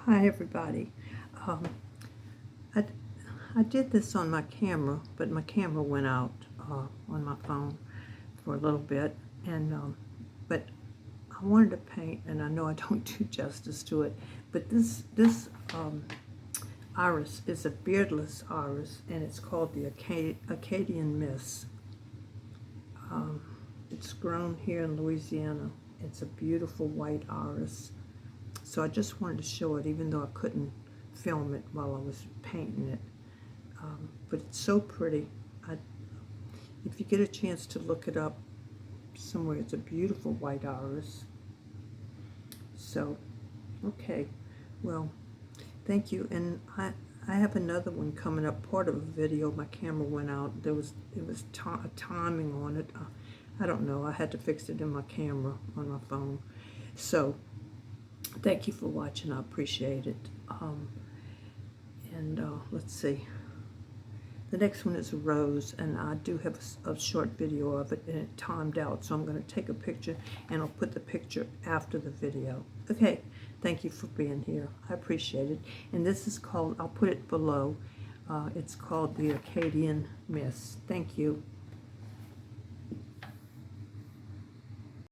Hi everybody. Um, I, I did this on my camera, but my camera went out on my phone for a little bit, and but I wanted to paint, and I know I don't do justice to it, but this iris is a beardless iris, and it's called the Acadian Miss. It's grown here in Louisiana. It's a beautiful white iris. So I just wanted to show it, even though I couldn't film it while I was painting it. But it's so pretty. If you get a chance to look it up somewhere, it's a beautiful white iris. So, okay, well, thank you. And I have another one coming up, part of a video. My camera went out. It was a timing on it. I don't know. I had to fix it in my camera on my phone. So, thank you for watching. I appreciate it. Let's see. The next one is a rose, and I do have a short video of it, and it timed out, so I'm going to take a picture, and I'll put the picture after the video. Okay, thank you for being here. I appreciate it. And this is called, I'll put it below, it's called the Acadian Miss. Thank you.